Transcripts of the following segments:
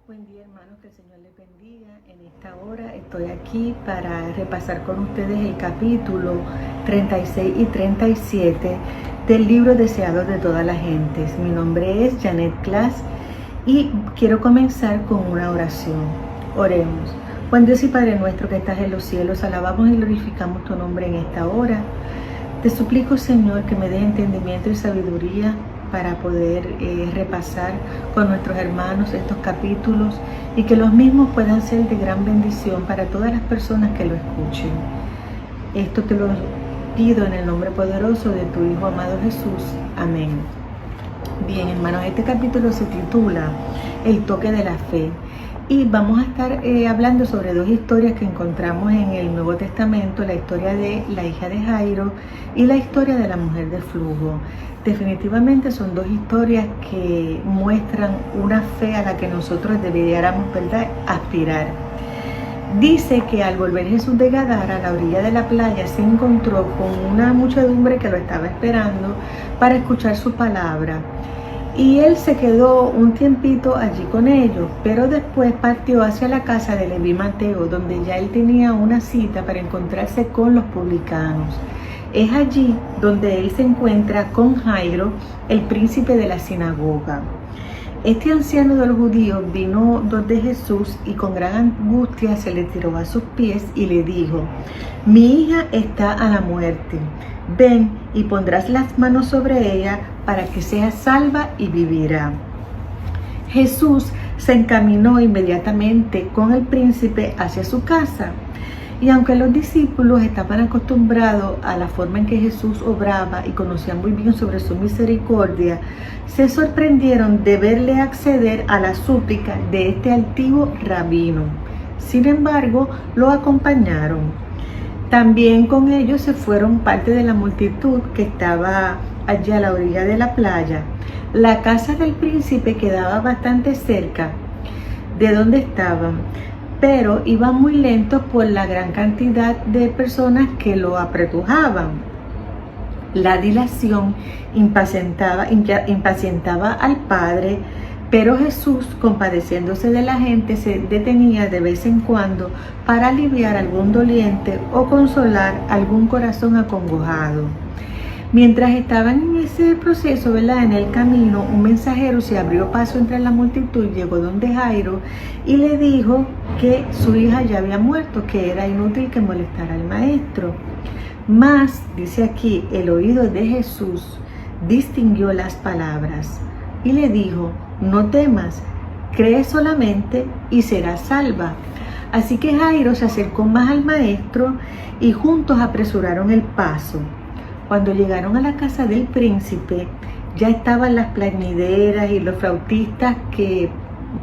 Buen día, hermanos, que el Señor les bendiga. En esta hora estoy aquí para repasar con ustedes el capítulo 36 y 37 del libro Deseado de todas las gentes. Mi nombre es Janet Class y quiero comenzar con una oración. Oremos. Buen Dios y Padre nuestro que estás en los cielos, alabamos y glorificamos tu nombre en esta hora. Te suplico, Señor, que me des entendimiento y sabiduría para poder repasar con nuestros hermanos estos capítulos y que los mismos puedan ser de gran bendición para todas las personas que lo escuchen. Esto te lo pido en el nombre poderoso de tu Hijo amado Jesús. Amén. Bien, hermanos, este capítulo se titula El toque de la fe y vamos a estar hablando sobre dos historias que encontramos en el Nuevo Testamento, la historia de la hija de Jairo y la historia de la mujer de flujo. Definitivamente son dos historias que muestran una fe a la que nosotros deberíamos, ¿verdad?, aspirar. Dice que al volver Jesús de Gadara a la orilla de la playa se encontró con una muchedumbre que lo estaba esperando para escuchar su palabra. Y él se quedó un tiempito allí con ellos, pero después partió hacia la casa de Leví Mateo, donde ya él tenía una cita para encontrarse con los publicanos. Es allí donde él se encuentra con Jairo, el príncipe de la sinagoga. Este anciano de los judíos vino donde Jesús y con gran angustia se le tiró a sus pies y le dijo: mi hija está a la muerte. Ven y pondrás las manos sobre ella para que sea salva y vivirá. Jesús se encaminó inmediatamente con el príncipe hacia su casa. Y aunque los discípulos estaban acostumbrados a la forma en que Jesús obraba y conocían muy bien sobre su misericordia, se sorprendieron de verle acceder a la súplica de este altivo rabino. Sin embargo, lo acompañaron. También con ellos se fueron parte de la multitud que estaba allí a la orilla de la playa. La casa del príncipe quedaba bastante cerca de donde estaban, pero iban muy lentos por la gran cantidad de personas que lo apretujaban. La dilación impacientaba al Padre, pero Jesús, compadeciéndose de la gente, se detenía de vez en cuando para aliviar algún doliente o consolar algún corazón acongojado. Mientras estaban en ese proceso, ¿verdad?, en el camino, un mensajero se abrió paso entre la multitud y llegó donde Jairo y le dijo que su hija ya había muerto, que era inútil que molestara al maestro. Mas, dice aquí, el oído de Jesús distinguió las palabras y le dijo: no temas, cree solamente y serás salva. Así que Jairo se acercó más al maestro y juntos apresuraron el paso. Cuando llegaron a la casa del príncipe, ya estaban las plañideras y los flautistas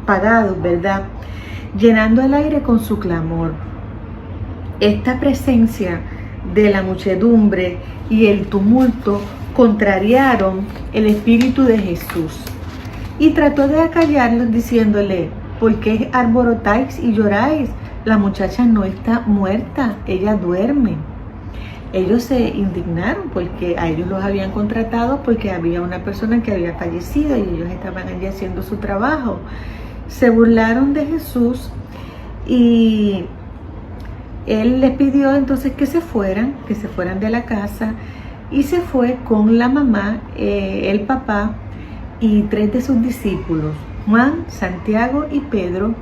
pagados, ¿verdad?, llenando el aire con su clamor. Esta presencia de la muchedumbre y el tumulto contrariaron el espíritu de Jesús y trató de acallarlos diciéndole: ¿por qué alborotáis y lloráis? La muchacha no está muerta, ella duerme. Ellos se indignaron porque a ellos los habían contratado porque había una persona que había fallecido y ellos estaban allí haciendo su trabajo. Se burlaron de Jesús y él les pidió entonces que se fueran de la casa, y se fue con la mamá, el papá y 3 de sus discípulos, Juan, Santiago y Pedro,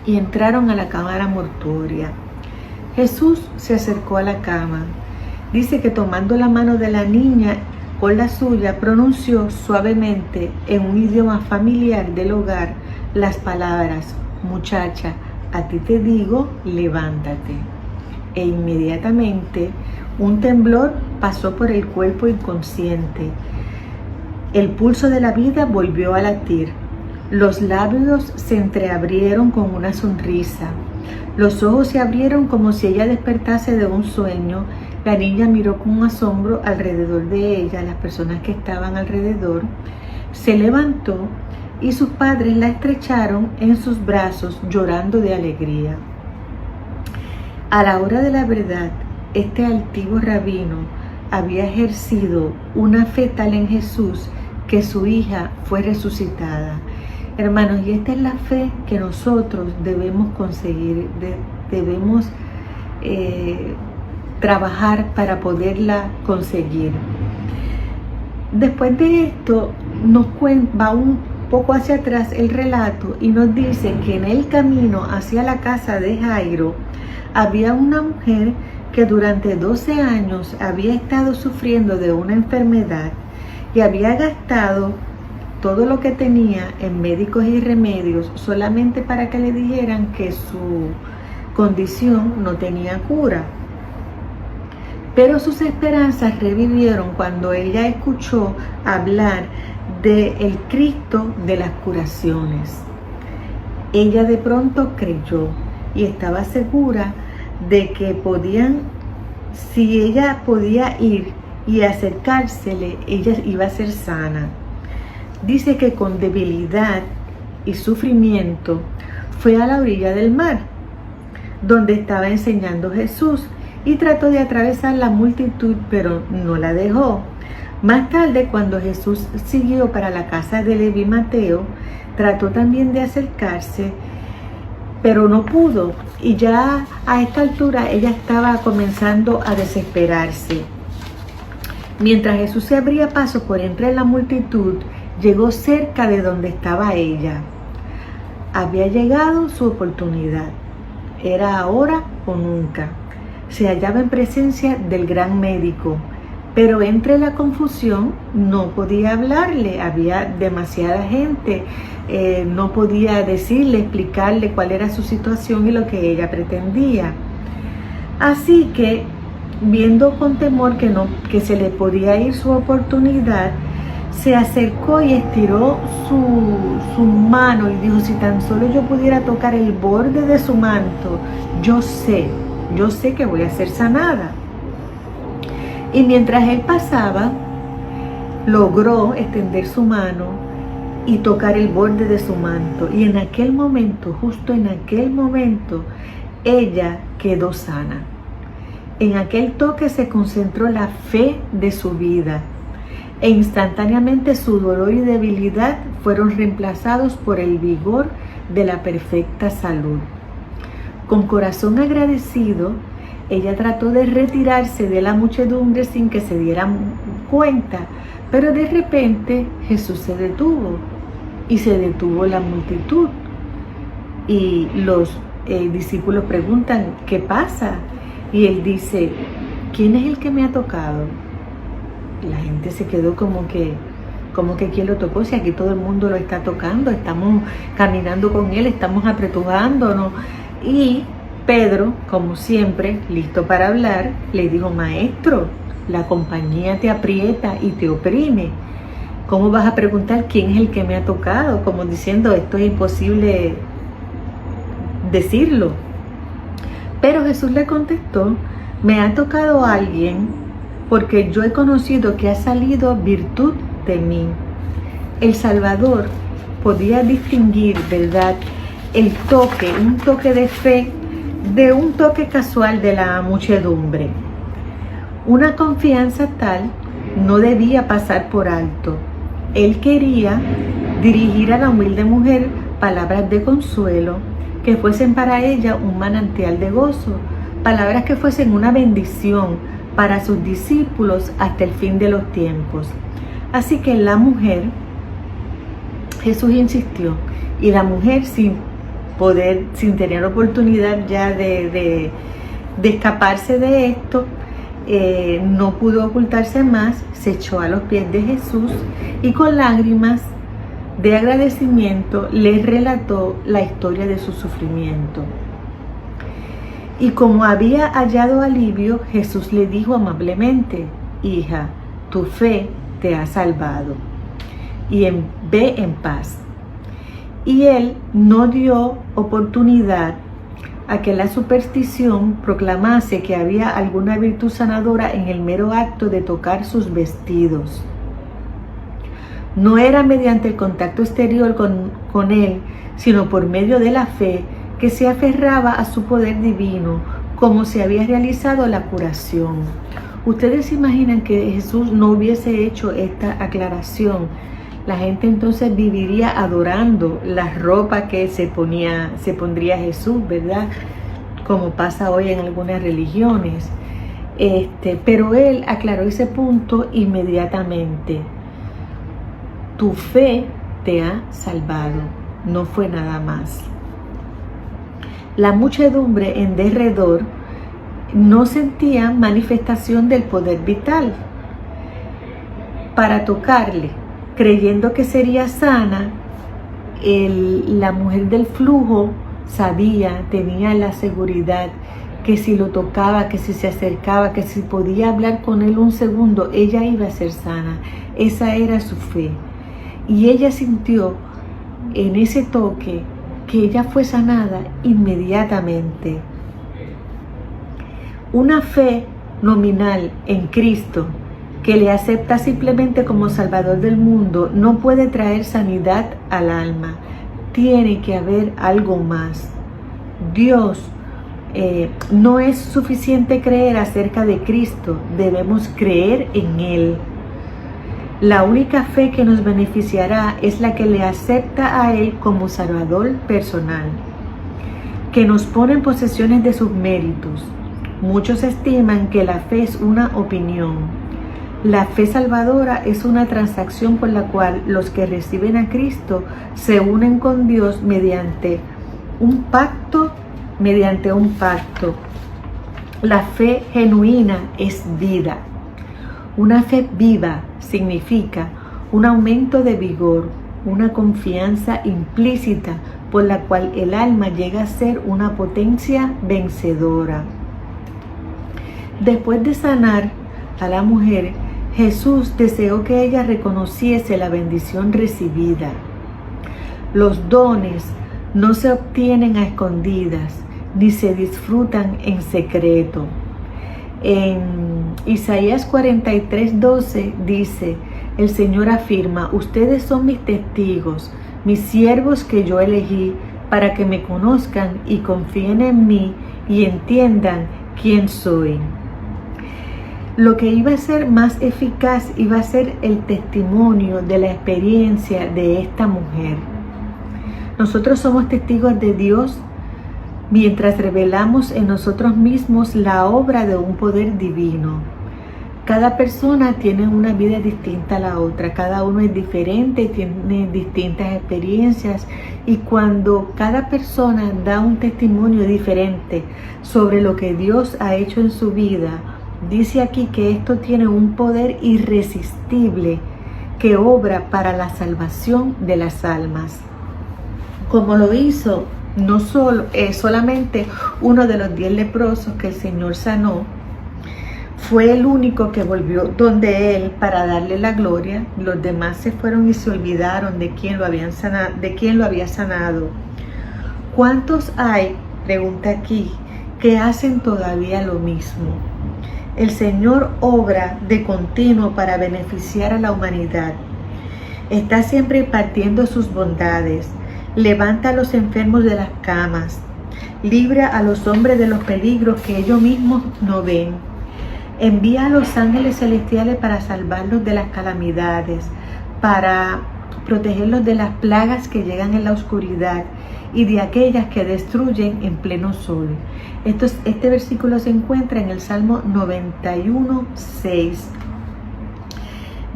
y entraron a la cámara mortuoria. Jesús se acercó a la cama. Dice que tomando la mano de la niña con la suya, pronunció suavemente en un idioma familiar del hogar las palabras: muchacha, a ti te digo, levántate. E inmediatamente un temblor pasó por el cuerpo inconsciente. El pulso de la vida volvió a latir. Los labios se entreabrieron con una sonrisa. Los ojos se abrieron como si ella despertase de un sueño. La niña miró con asombro alrededor de ella, las personas que estaban alrededor. Se levantó y sus padres la estrecharon en sus brazos llorando de alegría. A la hora de la verdad, este altivo rabino había ejercido una fe tal en Jesús que su hija fue resucitada. Hermanos, y esta es la fe que nosotros debemos conseguir, debemos trabajar para poderla conseguir. Después de esto, va un poco hacia atrás el relato y nos dice que en el camino hacia la casa de Jairo había una mujer que durante 12 años había estado sufriendo de una enfermedad y había gastado todo lo que tenía en médicos y remedios solamente para que le dijeran que su condición no tenía cura. Pero sus esperanzas revivieron cuando ella escuchó hablar del Cristo de las curaciones. Ella de pronto creyó y estaba segura de que si ella podía ir y acercársele, ella iba a ser sana. Dice que con debilidad y sufrimiento fue a la orilla del mar, donde estaba enseñando Jesús, y trató de atravesar la multitud, pero no la dejó. Más tarde, cuando Jesús siguió para la casa de Leví y Mateo, trató también de acercarse, pero no pudo, y ya a esta altura ella estaba comenzando a desesperarse. Mientras Jesús se abría paso por entre la multitud, llegó cerca de donde estaba ella. Había llegado su oportunidad. Era ahora o nunca. Se hallaba en presencia del gran médico, pero entre la confusión no podía hablarle. Había demasiada gente. No podía decirle, explicarle cuál era su situación y lo que ella pretendía. Así que, viendo con temor que se le podía ir su oportunidad, se acercó y estiró su mano y dijo: si tan solo yo pudiera tocar el borde de su manto, yo sé que voy a ser sanada. Y mientras él pasaba, logró extender su mano y tocar el borde de su manto. Y en aquel momento, justo en aquel momento, ella quedó sana. En aquel toque se concentró la fe de su vida. E instantáneamente su dolor y debilidad fueron reemplazados por el vigor de la perfecta salud. Con corazón agradecido, ella trató de retirarse de la muchedumbre sin que se dieran cuenta, pero de repente Jesús se detuvo y se detuvo la multitud. Y los discípulos preguntan: ¿qué pasa? Y él dice: ¿quién es el que me ha tocado? La gente se quedó como que ¿quién lo tocó? Si aquí todo el mundo lo está tocando, estamos caminando con él, estamos apretujándonos. Y Pedro, como siempre, listo para hablar, le dijo: maestro, la compañía te aprieta y te oprime. ¿Cómo vas a preguntar quién es el que me ha tocado? Como diciendo, esto es imposible decirlo. Pero Jesús le contestó: me ha tocado alguien porque yo he conocido que ha salido virtud de mí. El Salvador podía distinguir, ¿verdad?, el toque, un toque de fe, de un toque casual de la muchedumbre. Una confianza tal no debía pasar por alto. Él quería dirigir a la humilde mujer palabras de consuelo que fuesen para ella un manantial de gozo, palabras que fuesen una bendición para sus discípulos hasta el fin de los tiempos. Así que Jesús insistió, y la mujer sin tener oportunidad ya de escaparse de esto, no pudo ocultarse más, se echó a los pies de Jesús y con lágrimas de agradecimiento le relató la historia de su sufrimiento. Y como había hallado alivio, Jesús le dijo amablemente: hija, tu fe te ha salvado, y ve en paz. Y él no dio oportunidad a que la superstición proclamase que había alguna virtud sanadora en el mero acto de tocar sus vestidos. No era mediante el contacto exterior con Él, sino por medio de la fe que se aferraba a su poder divino, como se había realizado la curación. Ustedes se imaginan que Jesús no hubiese hecho esta aclaración. La gente entonces viviría adorando la ropa que se pondría Jesús, ¿verdad? Como pasa hoy en algunas religiones. Pero él aclaró ese punto inmediatamente. Tu fe te ha salvado, no fue nada más. La muchedumbre en derredor no sentía manifestación del poder vital para tocarle, creyendo que sería sana. La mujer del flujo tenía la seguridad que si lo tocaba, que si se acercaba, que si podía hablar con él un segundo, ella iba a ser sana. Esa era su fe. Y ella sintió en ese toque que ella fue sanada inmediatamente. Una fe nominal en Cristo que le acepta simplemente como Salvador del mundo no puede traer sanidad al alma. Tiene que haber algo más. No es suficiente creer acerca de Cristo, debemos creer en Él. La única fe que nos beneficiará es la que le acepta a Él como Salvador personal, que nos pone en posesiones de sus méritos. Muchos estiman que la fe es una opinión. La fe salvadora es una transacción por la cual los que reciben a Cristo se unen con Dios mediante un pacto. La fe genuina es vida. Una fe viva significa un aumento de vigor, una confianza implícita por la cual el alma llega a ser una potencia vencedora. Después de sanar a la mujer, Jesús deseó que ella reconociese la bendición recibida. Los dones no se obtienen a escondidas, ni se disfrutan en secreto. En Isaías 43:12 dice, el Señor afirma, ustedes son mis testigos, mis siervos que yo elegí, para que me conozcan y confíen en mí y entiendan quién soy. Lo que iba a ser más eficaz iba a ser el testimonio de la experiencia de esta mujer. Nosotros somos testigos de Dios mientras revelamos en nosotros mismos la obra de un poder divino. Cada persona tiene una vida distinta a la otra, cada uno es diferente, tiene distintas experiencias, y cuando cada persona da un testimonio diferente sobre lo que Dios ha hecho en su vida, dice aquí que esto tiene un poder irresistible que obra para la salvación de las almas. Como lo hizo no solamente uno de los 10 leprosos que el Señor sanó, fue el único que volvió donde Él para darle la gloria. Los demás se fueron y se olvidaron de quién lo había sanado. ¿Cuántos hay, pregunta aquí, que hacen todavía lo mismo? El Señor obra de continuo para beneficiar a la humanidad. Está siempre impartiendo sus bondades. Levanta a los enfermos de las camas. Libra a los hombres de los peligros que ellos mismos no ven. Envía a los ángeles celestiales para salvarlos de las calamidades, para protegerlos de las plagas que llegan en la oscuridad y de aquellas que destruyen en pleno sol. Este versículo se encuentra en el Salmo 91:6.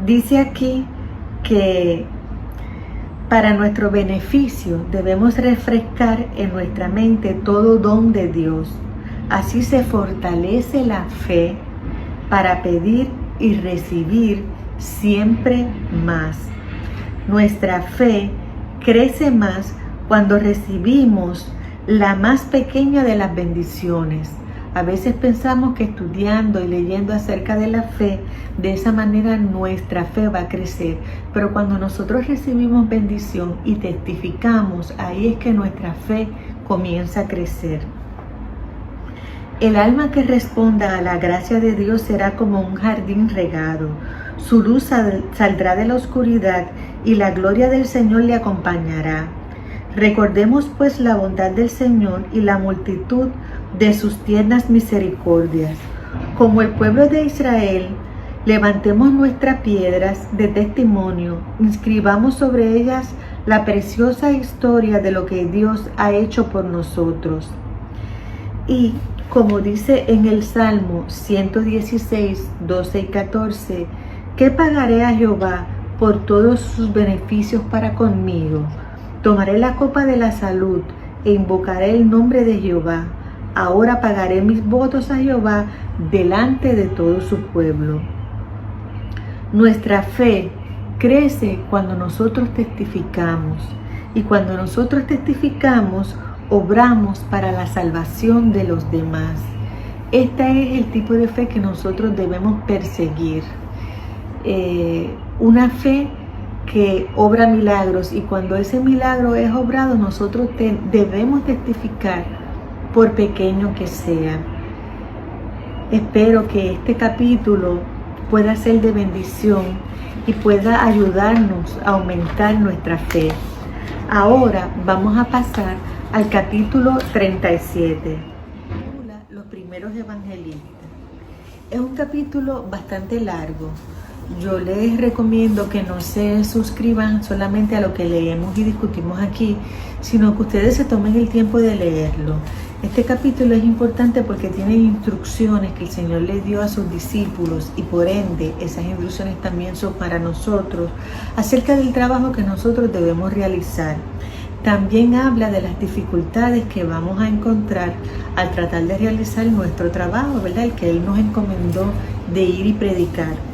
Dice aquí que para nuestro beneficio debemos refrescar en nuestra mente todo don de Dios. Así se fortalece la fe para pedir y recibir siempre más. Nuestra fe crece más cuando recibimos la más pequeña de las bendiciones. A veces pensamos que estudiando y leyendo acerca de la fe, de esa manera nuestra fe va a crecer. Pero cuando nosotros recibimos bendición y testificamos, ahí es que nuestra fe comienza a crecer. El alma que responda a la gracia de Dios será como un jardín regado. Su luz saldrá de la oscuridad y la gloria del Señor le acompañará. Recordemos pues la bondad del Señor y la multitud de sus tiernas misericordias. Como el pueblo de Israel, levantemos nuestras piedras de testimonio, inscribamos sobre ellas la preciosa historia de lo que Dios ha hecho por nosotros. Y como dice en el Salmo 116, 12 y 14, ¿qué pagaré a Jehová por todos sus beneficios para conmigo? Tomaré la copa de la salud e invocaré el nombre de Jehová. Ahora pagaré mis votos a Jehová delante de todo su pueblo. Nuestra fe crece cuando nosotros testificamos, y cuando nosotros testificamos, obramos para la salvación de los demás. Este es el tipo de fe que nosotros debemos perseguir. Una fe que obra milagros, y cuando ese milagro es obrado, nosotros debemos testificar, por pequeño que sea. Espero que este capítulo pueda ser de bendición y pueda ayudarnos a aumentar nuestra fe. Ahora vamos a pasar al capítulo 37. Los primeros evangelistas. Es un capítulo bastante largo. Yo les recomiendo que no se suscriban solamente a lo que leemos y discutimos aquí, sino que ustedes se tomen el tiempo de leerlo. Este capítulo es importante porque tiene instrucciones que el Señor le dio a sus discípulos, y por ende esas instrucciones también son para nosotros, acerca del trabajo que nosotros debemos realizar. También habla de las dificultades que vamos a encontrar al tratar de realizar nuestro trabajo, ¿verdad? El que Él nos encomendó de ir y predicar.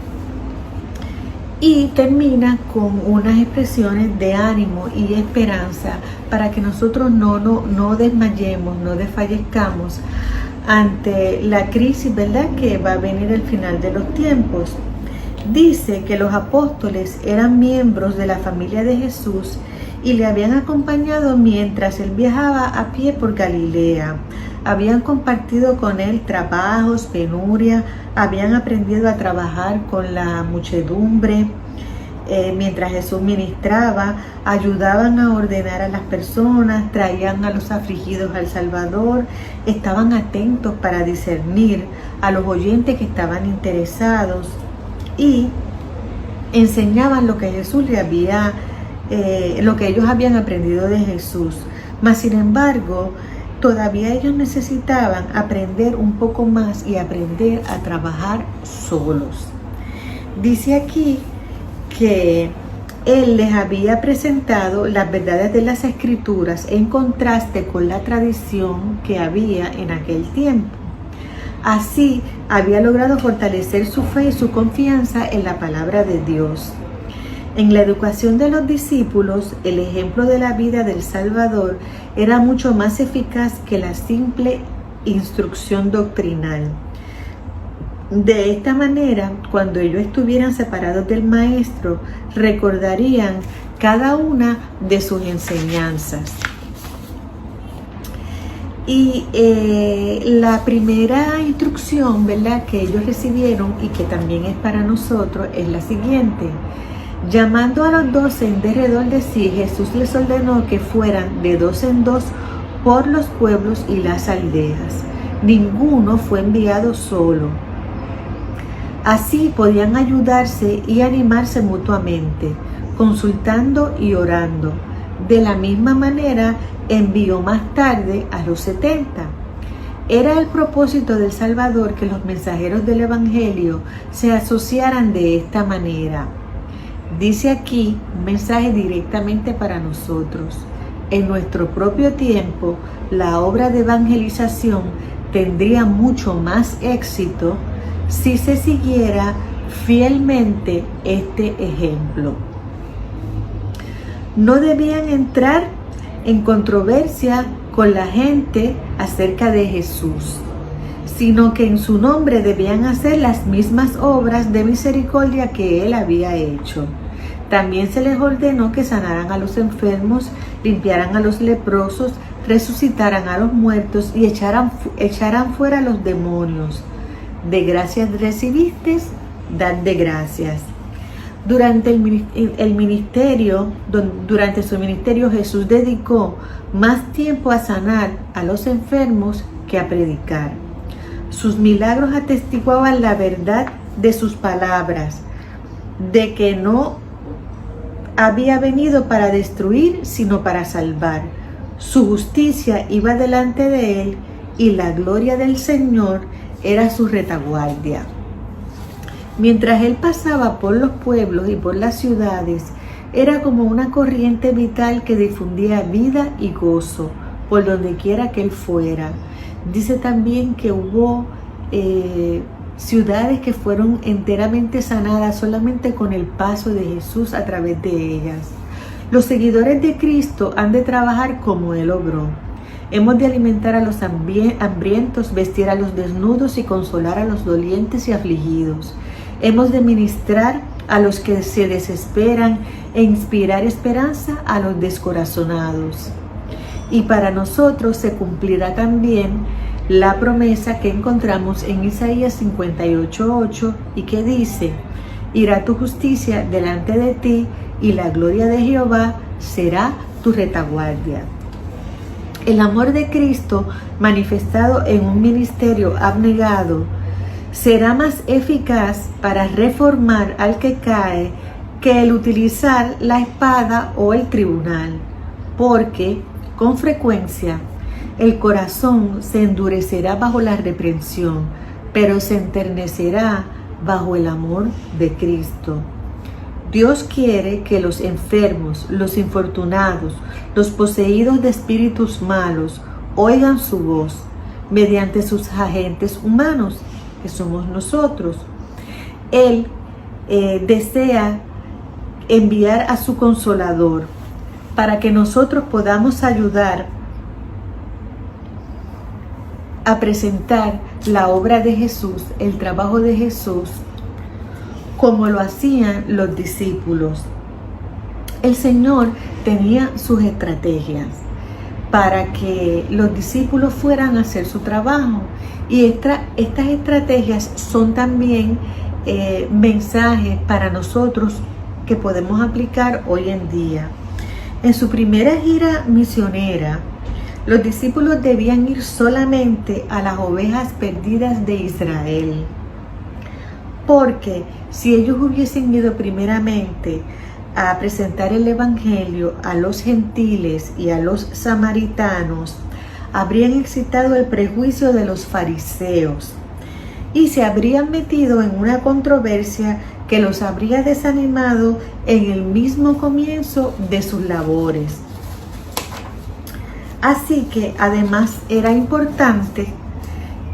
Y termina con unas expresiones de ánimo y esperanza para que nosotros no desmayemos, no desfallezcamos ante la crisis, ¿verdad?, que va a venir al final de los tiempos. Dice que los apóstoles eran miembros de la familia de Jesús y le habían acompañado mientras él viajaba a pie por Galilea. Habían compartido con él trabajos, penuria, habían aprendido a trabajar con la muchedumbre. Mientras Jesús ministraba, ayudaban a ordenar a las personas, traían a los afligidos al Salvador, estaban atentos para discernir a los oyentes que estaban interesados y enseñaban lo que Jesús le había, lo que ellos habían aprendido de Jesús. Mas sin embargo, todavía ellos necesitaban aprender un poco más y aprender a trabajar solos. Dice aquí que Él les había presentado las verdades de las Escrituras en contraste con la tradición que había en aquel tiempo. Así había logrado fortalecer su fe y su confianza en la palabra de Dios. En la educación de los discípulos, el ejemplo de la vida del Salvador era mucho más eficaz que la simple instrucción doctrinal. De esta manera, cuando ellos estuvieran separados del Maestro, recordarían cada una de sus enseñanzas. Y la primera instrucción, ¿verdad?, que ellos recibieron y que también es para nosotros es la siguiente. Llamando a los 12 en derredor de sí, Jesús les ordenó que fueran de 2 en 2 por los pueblos y las aldeas. Ninguno fue enviado solo. Así podían ayudarse y animarse mutuamente, consultando y orando. De la misma manera, envió más tarde a los 70. Era el propósito del Salvador que los mensajeros del Evangelio se asociaran de esta manera. Dice aquí un mensaje directamente para nosotros. En nuestro propio tiempo, la obra de evangelización tendría mucho más éxito si se siguiera fielmente este ejemplo. No debían entrar en controversia con la gente acerca de Jesús, sino que en su nombre debían hacer las mismas obras de misericordia que Él había hecho. También se les ordenó que sanaran a los enfermos, limpiaran a los leprosos, resucitaran a los muertos y echaran fuera a los demonios. De gracias recibiste, dad de gracias. Durante durante su ministerio, Jesús dedicó más tiempo a sanar a los enfermos que a predicar. Sus milagros atestiguaban la verdad de sus palabras, de que no había venido para destruir, sino para salvar. Su justicia iba delante de él y la gloria del Señor era su retaguardia. Mientras él pasaba por los pueblos y por las ciudades, era como una corriente vital que difundía vida y gozo por donde quiera que él fuera. Dice también que hubo ciudades que fueron enteramente sanadas solamente con el paso de Jesús a través de ellas. Los seguidores de Cristo han de trabajar como Él obró. Hemos de alimentar a los hambrientos, vestir a los desnudos y consolar a los dolientes y afligidos. Hemos de ministrar a los que se desesperan e inspirar esperanza a los descorazonados. Y para nosotros se cumplirá también la promesa que encontramos en Isaías 58:8 y que dice: irá tu justicia delante de ti y la gloria de Jehová será tu retaguardia. El amor de Cristo manifestado en un ministerio abnegado será más eficaz para reformar al que cae que el utilizar la espada o el tribunal, porque con frecuencia el corazón se endurecerá bajo la reprensión, pero se enternecerá bajo el amor de Cristo. Dios quiere que los enfermos, los infortunados, los poseídos de espíritus malos oigan su voz mediante sus agentes humanos, que somos nosotros. Él desea enviar a su Consolador para que nosotros podamos ayudar a presentar la obra de Jesús, el trabajo de Jesús, como lo hacían los discípulos. El Señor tenía sus estrategias para que los discípulos fueran a hacer su trabajo. Y estas estrategias son también mensajes para nosotros que podemos aplicar hoy en día. En su primera gira misionera, los discípulos debían ir solamente a las ovejas perdidas de Israel, porque si ellos hubiesen ido primeramente a presentar el evangelio a los gentiles y a los samaritanos, habrían excitado el prejuicio de los fariseos y se habrían metido en una controversia que los habría desanimado en el mismo comienzo de sus labores. Así que además era importante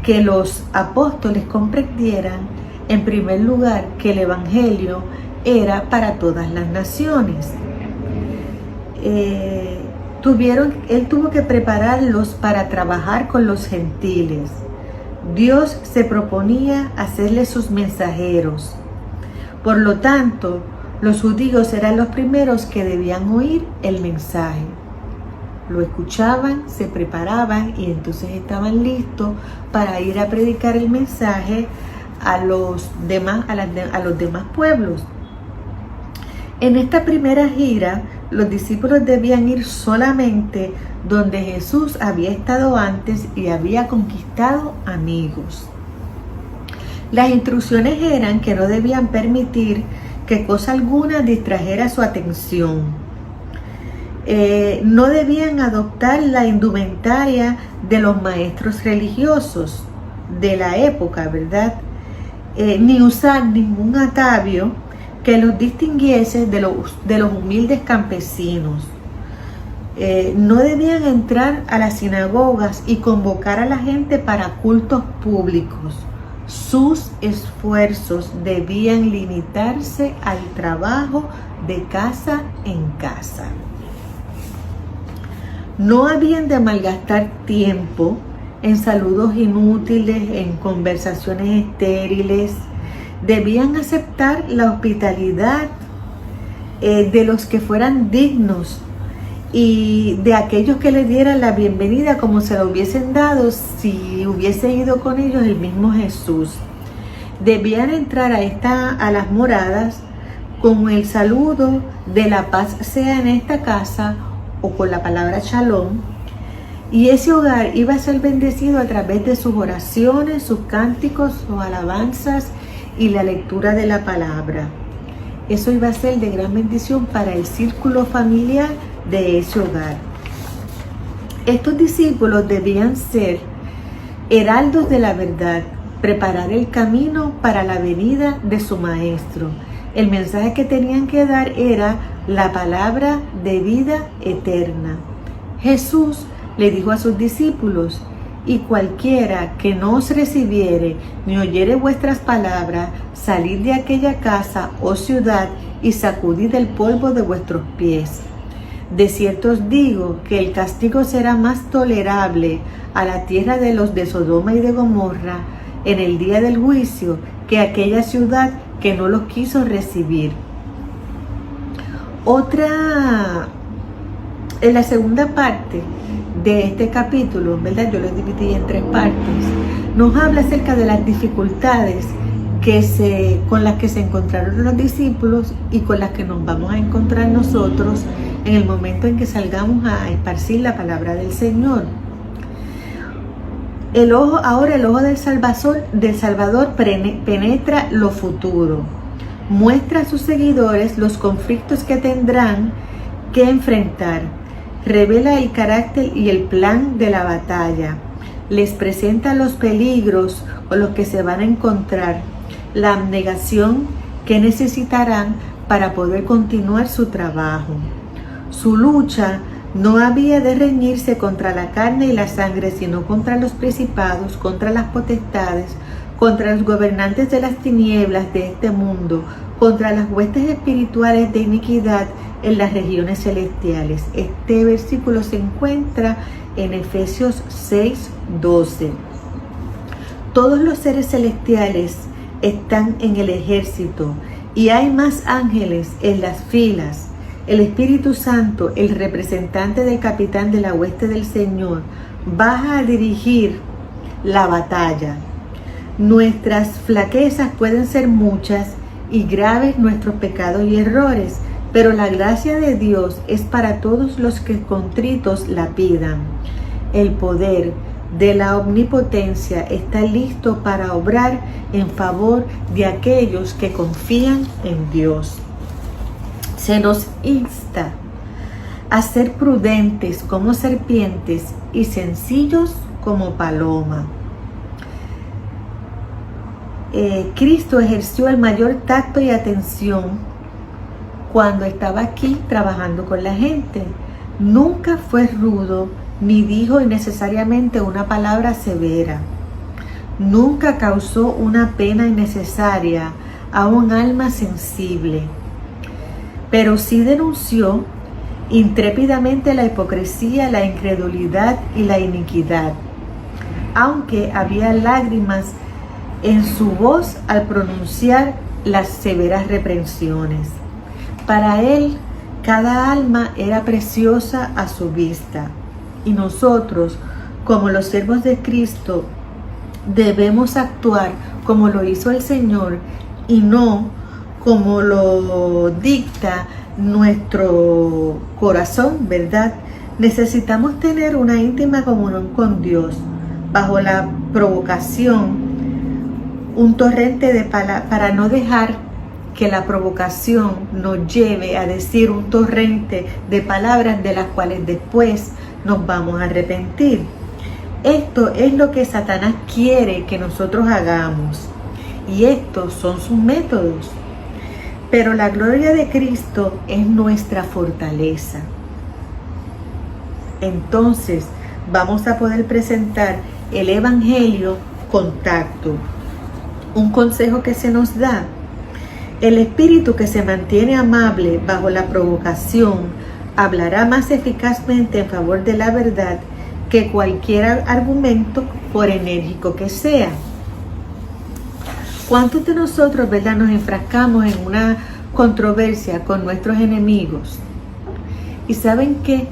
que los apóstoles comprendieran, en primer lugar, que el evangelio era para todas las naciones. Él tuvo que prepararlos para trabajar con los gentiles. Dios se proponía hacerles sus mensajeros. Por lo tanto, los judíos eran los primeros que debían oír el mensaje. Lo escuchaban, se preparaban y entonces estaban listos para ir a predicar el mensaje a los demás pueblos. En esta primera gira, los discípulos debían ir solamente donde Jesús había estado antes y había conquistado amigos. Las instrucciones eran que no debían permitir que cosa alguna distrajera su atención. No debían adoptar la indumentaria de los maestros religiosos de la época, ¿verdad? Ni usar ningún atavío que los distinguiese de los humildes campesinos. No debían entrar a las sinagogas y convocar a la gente para cultos públicos. Sus esfuerzos debían limitarse al trabajo de casa en casa. No habían de malgastar tiempo en saludos inútiles, en conversaciones estériles. Debían aceptar la hospitalidad de los que fueran dignos y de aquellos que les dieran la bienvenida como se la hubiesen dado si hubiese ido con ellos el mismo Jesús. Debían entrar a las moradas con el saludo de la paz sea en esta casa o con la palabra shalom. Y ese hogar iba a ser bendecido a través de sus oraciones, sus cánticos, sus alabanzas y la lectura de la palabra. Eso iba a ser de gran bendición para el círculo familiar de ese hogar. Estos discípulos debían ser heraldos de la verdad, preparar el camino para la venida de su maestro. El mensaje que tenían que dar era la palabra de vida eterna. Jesús le dijo a sus discípulos: y cualquiera que no os recibiere ni oyere vuestras palabras, salid de aquella casa o ciudad y sacudid el polvo de vuestros pies. De cierto os digo que el castigo será más tolerable a la tierra de los de Sodoma y de Gomorra en el día del juicio que aquella ciudad que no los quiso recibir. En la segunda parte de este capítulo, ¿verdad? Yo lo dividí en 3 partes. Nos habla acerca de las dificultades con las que se encontraron los discípulos y con las que nos vamos a encontrar nosotros en el momento en que salgamos a esparcir la palabra del Señor. Ahora el ojo del Salvador penetra lo futuro. Muestra a sus seguidores los conflictos que tendrán que enfrentar. Revela el carácter y el plan de la batalla. Les presenta los peligros con los que se van a encontrar, la abnegación que necesitarán para poder continuar su trabajo. Su lucha no había de reñirse contra la carne y la sangre, sino contra los principados, contra las potestades, contra los gobernantes de las tinieblas de este mundo, contra las huestes espirituales de iniquidad en las regiones celestiales. Este versículo se encuentra en Efesios 6:12. Todos los seres celestiales están en el ejército y hay más ángeles en las filas. El Espíritu Santo, el representante del capitán de la hueste del Señor, va a dirigir la batalla. Nuestras flaquezas pueden ser muchas y graves nuestros pecados y errores, pero la gracia de Dios es para todos los que contritos la pidan. El poder de la omnipotencia está listo para obrar en favor de aquellos que confían en Dios. Se nos insta a ser prudentes como serpientes y sencillos como paloma. Cristo ejerció el mayor tacto y atención cuando estaba aquí trabajando con la gente. Nunca fue rudo ni dijo innecesariamente una palabra severa. Nunca causó una pena innecesaria a un alma sensible, pero sí denunció intrépidamente la hipocresía, la incredulidad y la iniquidad, aunque había lágrimas en su voz al pronunciar las severas reprensiones. Para él, cada alma era preciosa a su vista, y nosotros, como los siervos de Cristo, debemos actuar como lo hizo el Señor y no como lo dicta nuestro corazón, ¿verdad? Necesitamos tener una íntima comunión con Dios bajo la provocación, un torrente de palabras, para no dejar que la provocación nos lleve a decir un torrente de palabras de las cuales después nos vamos a arrepentir. Esto es lo que Satanás quiere que nosotros hagamos, y estos son sus métodos. Pero la gloria de Cristo es nuestra fortaleza. Entonces vamos a poder presentar el Evangelio con tacto. Un consejo que se nos da: el espíritu que se mantiene amable bajo la provocación hablará más eficazmente en favor de la verdad que cualquier argumento, por enérgico que sea. ¿Cuántos de nosotros, verdad, nos enfrascamos en una controversia con nuestros enemigos? Y saben que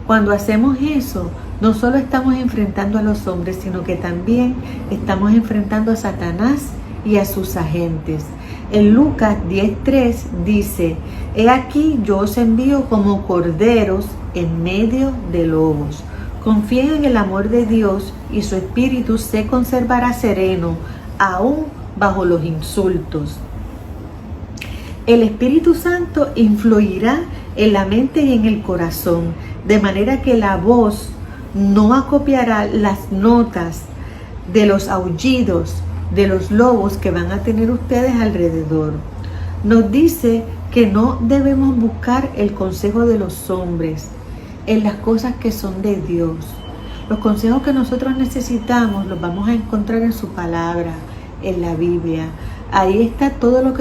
cuando hacemos eso, no solo estamos enfrentando a los hombres, sino que también estamos enfrentando a Satanás y a sus agentes. En Lucas 10:3 dice: He aquí yo os envío como corderos en medio de lobos. Confíen en el amor de Dios y su espíritu se conservará sereno, aún bajo los insultos. El Espíritu Santo influirá en la mente y en el corazón, de manera que la voz no acopiará las notas de los aullidos de los lobos que van a tener ustedes alrededor. Nos dice que no debemos buscar el consejo de los hombres en las cosas que son de Dios. Los consejos que nosotros necesitamos los vamos a encontrar en su palabra, en la Biblia. Ahí está todo lo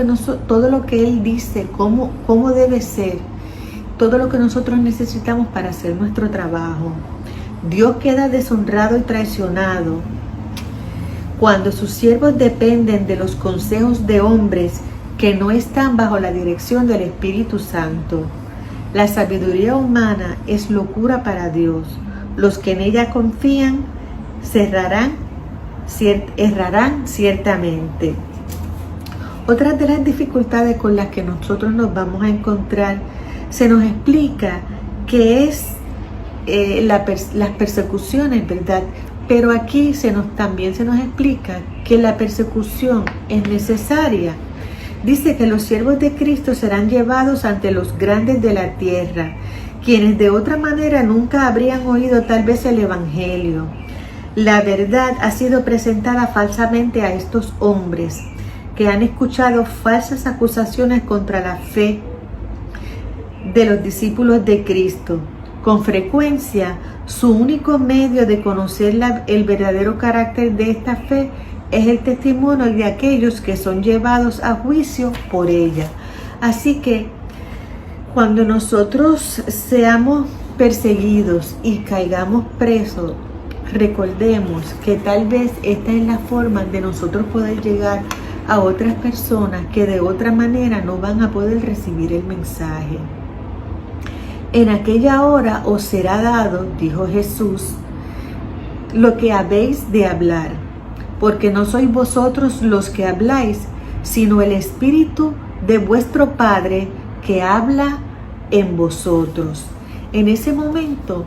que Él dice, cómo debe ser, todo lo que nosotros necesitamos para hacer nuestro trabajo. Dios queda deshonrado y traicionado cuando sus siervos dependen de los consejos de hombres que no están bajo la dirección del Espíritu Santo. La sabiduría humana es locura para Dios. Los que en ella confían errarán ciertamente. Otra de las dificultades con las que nosotros nos vamos a encontrar, se nos explica que es las persecuciones, ¿verdad? Pero aquí también se nos explica que la persecución es necesaria. Dice que los siervos de Cristo serán llevados ante los grandes de la tierra, quienes de otra manera nunca habrían oído tal vez el Evangelio. La verdad ha sido presentada falsamente a estos hombres, que han escuchado falsas acusaciones contra la fe de los discípulos de Cristo. Con frecuencia, su único medio de conocer el verdadero carácter de esta fe es el testimonio de aquellos que son llevados a juicio por ella. Así que, cuando nosotros seamos perseguidos y caigamos presos, recordemos que tal vez esta es la forma de nosotros poder llegar a otras personas que de otra manera no van a poder recibir el mensaje. En aquella hora os será dado, dijo Jesús, lo que habéis de hablar, porque no sois vosotros los que habláis, sino el Espíritu de vuestro Padre que habla en vosotros. En ese momento,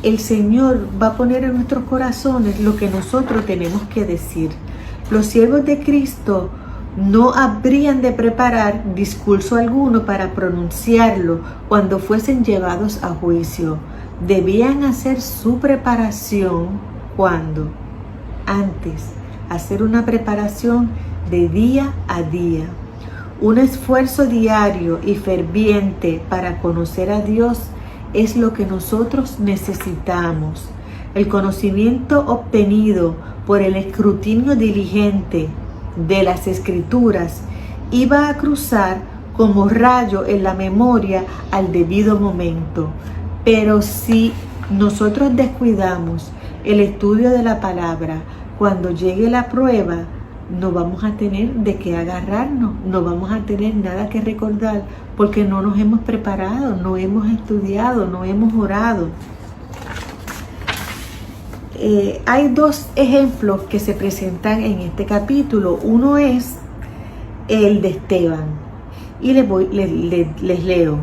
el Señor va a poner en nuestros corazones lo que nosotros tenemos que decir. Los siervos de Cristo no habrían de preparar discurso alguno para pronunciarlo cuando fuesen llevados a juicio. Debían hacer su preparación cuando, antes, hacer una preparación de día a día. Un esfuerzo diario y ferviente para conocer a Dios es lo que nosotros necesitamos. El conocimiento obtenido por el escrutinio diligente de las Escrituras iba a cruzar como rayo en la memoria al debido momento. Pero si nosotros descuidamos el estudio de la palabra, cuando llegue la prueba, no vamos a tener de qué agarrarnos, no vamos a tener nada que recordar, porque no nos hemos preparado, no hemos estudiado, no hemos orado. Hay dos ejemplos que se presentan en este capítulo. Uno es el de Esteban, y les leo.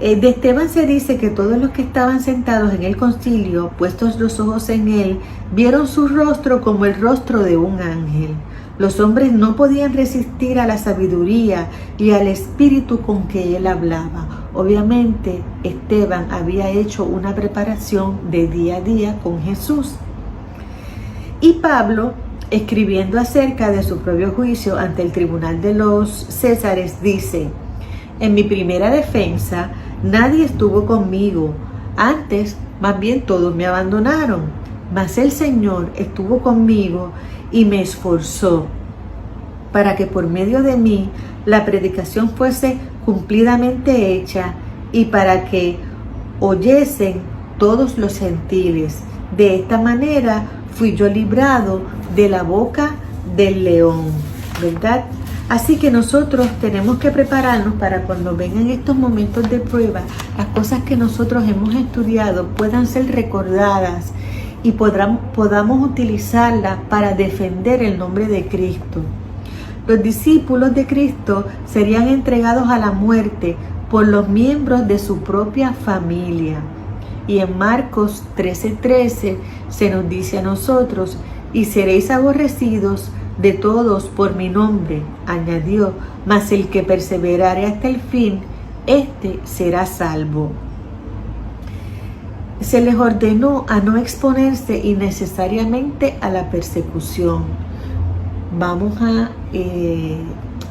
De Esteban se dice que todos los que estaban sentados en el concilio, puestos los ojos en él, vieron su rostro como el rostro de un ángel. Los hombres no podían resistir a la sabiduría y al espíritu con que él hablaba. Obviamente, Esteban había hecho una preparación de día a día con Jesús. Y Pablo, escribiendo acerca de su propio juicio ante el tribunal de los Césares, dice: en mi primera defensa, nadie estuvo conmigo. Antes, más bien todos me abandonaron. Mas el Señor estuvo conmigo y me esforzó para que por medio de mí la predicación fuese cumplidamente hecha y para que oyesen todos los gentiles. De esta manera fui yo librado de la boca del león, ¿verdad? Así que nosotros tenemos que prepararnos para cuando vengan estos momentos de prueba, las cosas que nosotros hemos estudiado puedan ser recordadas y podamos utilizarlas para defender el nombre de Cristo. Los discípulos de Cristo serían entregados a la muerte por los miembros de su propia familia. Y en Marcos 13:13 se nos dice a nosotros: y seréis aborrecidos de todos por mi nombre, añadió, mas el que perseverare hasta el fin, éste será salvo. Se les ordenó a no exponerse innecesariamente a la persecución. Vamos a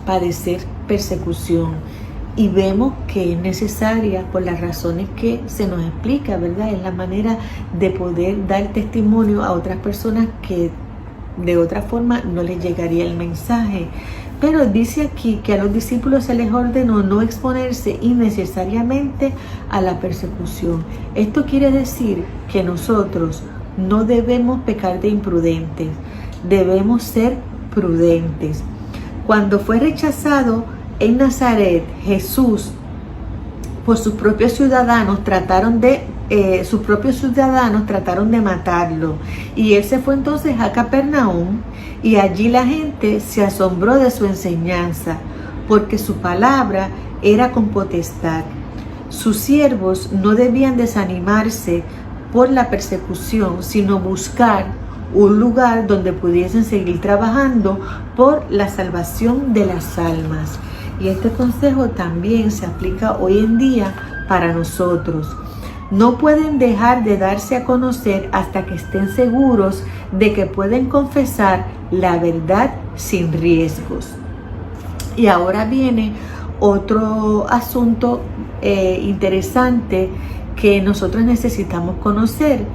padecer persecución y vemos que es necesaria por las razones que se nos explica, ¿verdad? Es la manera de poder dar testimonio a otras personas que de otra forma no les llegaría el mensaje. Pero dice aquí que a los discípulos se les ordenó no exponerse innecesariamente a la persecución. Esto quiere decir que nosotros no debemos pecar de imprudentes, debemos ser prudentes. Cuando fue rechazado en Nazaret, Jesús, por sus propios ciudadanos trataron de matarlo, y él se fue entonces a Capernaum, y allí la gente se asombró de su enseñanza, porque su palabra era con potestad. Sus siervos no debían desanimarse por la persecución, sino buscar un lugar donde pudiesen seguir trabajando por la salvación de las almas. Y este consejo también se aplica hoy en día para nosotros. No pueden dejar de darse a conocer hasta que estén seguros de que pueden confesar la verdad sin riesgos. Y ahora viene otro asunto interesante que nosotros necesitamos conocer.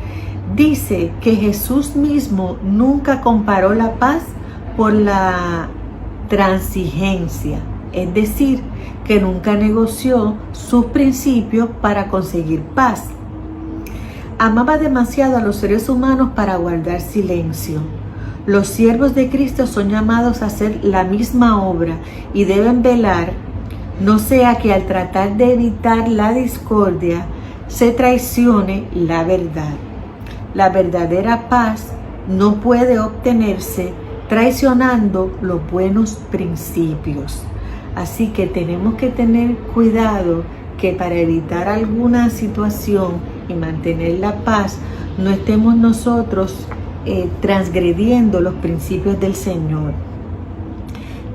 Dice que Jesús mismo nunca comparó la paz por la transigencia, es decir, que nunca negoció sus principios para conseguir paz. Amaba demasiado a los seres humanos para guardar silencio. Los siervos de Cristo son llamados a hacer la misma obra y deben velar, no sea que al tratar de evitar la discordia se traicione la verdad. La verdadera paz no puede obtenerse traicionando los buenos principios. Así que tenemos que tener cuidado que para evitar alguna situación y mantener la paz, no estemos nosotros transgrediendo los principios del Señor.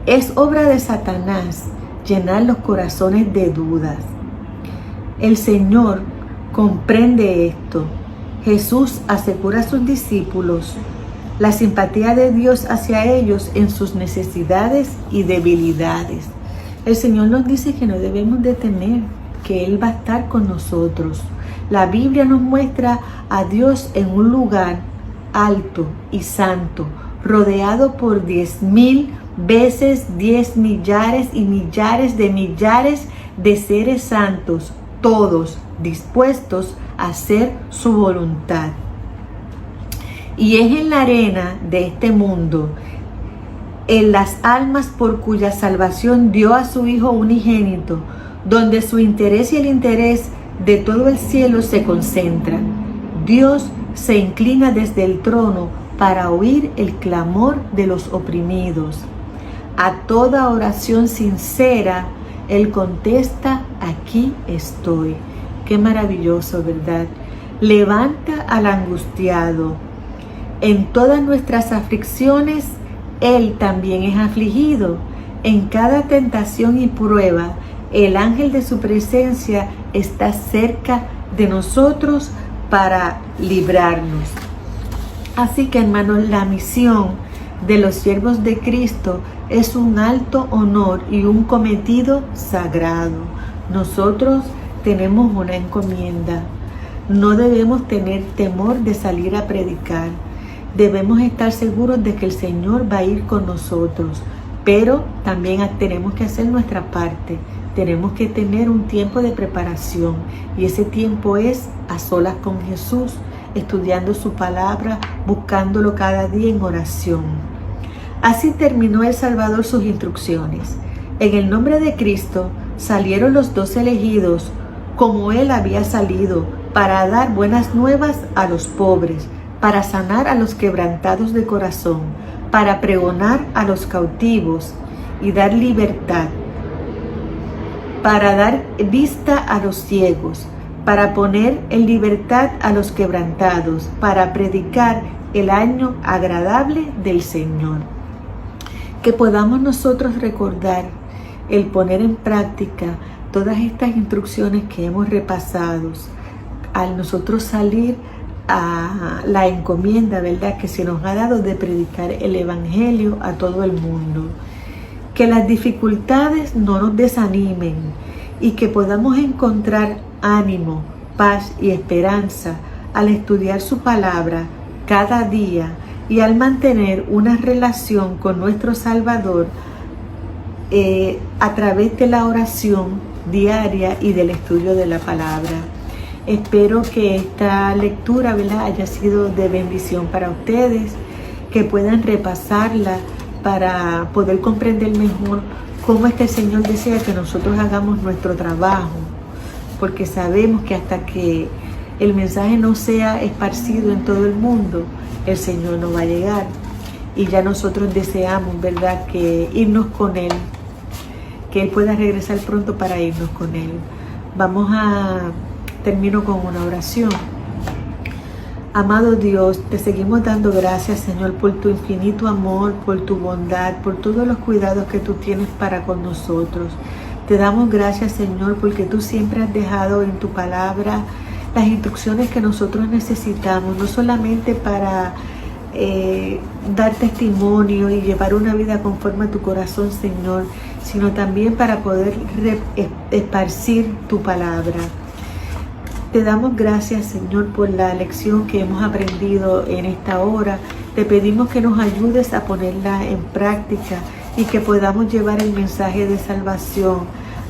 Es obra de Satanás llenar los corazones de dudas. El Señor comprende esto. Jesús asegura a sus discípulos la simpatía de Dios hacia ellos en sus necesidades y debilidades. El Señor nos dice que no debemos de temer, que Él va a estar con nosotros. La Biblia nos muestra a Dios en un lugar alto y santo, rodeado por 10,000 veces 10 millares y millares de seres santos, todos dispuestos a hacer su voluntad. Y es en la arena de este mundo, en las almas por cuya salvación dio a su Hijo unigénito, donde su interés y el interés de todo el cielo se concentran. Dios se inclina desde el trono para oír el clamor de los oprimidos. A toda oración sincera, Él contesta: aquí estoy. Qué maravilloso, ¿verdad? Levanta al angustiado. En todas nuestras aflicciones, Él también es afligido. En cada tentación y prueba, el ángel de su presencia está cerca de nosotros para librarnos. Así que, hermanos, la misión de los siervos de Cristo es un alto honor y un cometido sagrado. Nosotros tenemos una encomienda. No debemos tener temor de salir a predicar. Debemos estar seguros de que el Señor va a ir con nosotros, pero también tenemos que hacer nuestra parte. Tenemos que tener un tiempo de preparación, y ese tiempo es a solas con Jesús, estudiando su palabra, buscándolo cada día en oración. Así terminó el Salvador sus instrucciones. En el nombre de Cristo salieron los 12 elegidos, como Él había salido, para dar buenas nuevas a los pobres, para sanar a los quebrantados de corazón, para pregonar a los cautivos y dar libertad, para dar vista a los ciegos, para poner en libertad a los quebrantados, para predicar el año agradable del Señor. Que podamos nosotros recordar el poner en práctica todas estas instrucciones que hemos repasado al nosotros salir a la encomienda, ¿verdad?, que se nos ha dado de predicar el Evangelio a todo el mundo. Que las dificultades no nos desanimen y que podamos encontrar ánimo, paz y esperanza al estudiar su palabra cada día y al mantener una relación con nuestro Salvador a través de la oración diaria y del estudio de la palabra. Espero que esta lectura, ¿verdad?, haya sido de bendición para ustedes, que puedan repasarla para poder comprender mejor cómo es que el Señor desea que nosotros hagamos nuestro trabajo, porque sabemos que hasta que el mensaje no sea esparcido en todo el mundo, el Señor no va a llegar. Y ya nosotros deseamos, ¿verdad?, que irnos con Él, que Él pueda regresar pronto para irnos con Él. Termino con una oración. Amado Dios, te seguimos dando gracias, Señor, por tu infinito amor, por tu bondad, por todos los cuidados que tú tienes para con nosotros. Te damos gracias, Señor, porque tú siempre has dejado en tu palabra las instrucciones que nosotros necesitamos, no solamente para dar testimonio y llevar una vida conforme a tu corazón, Señor, sino también para poder esparcir tu palabra. Te damos gracias, Señor, por la lección que hemos aprendido en esta hora. Te pedimos que nos ayudes a ponerla en práctica y que podamos llevar el mensaje de salvación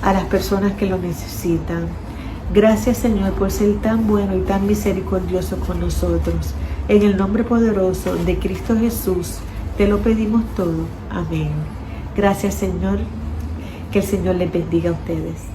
a las personas que lo necesitan. Gracias, Señor, por ser tan bueno y tan misericordioso con nosotros. En el nombre poderoso de Cristo Jesús, te lo pedimos todo. Amén. Gracias, Señor. Que el Señor les bendiga a ustedes.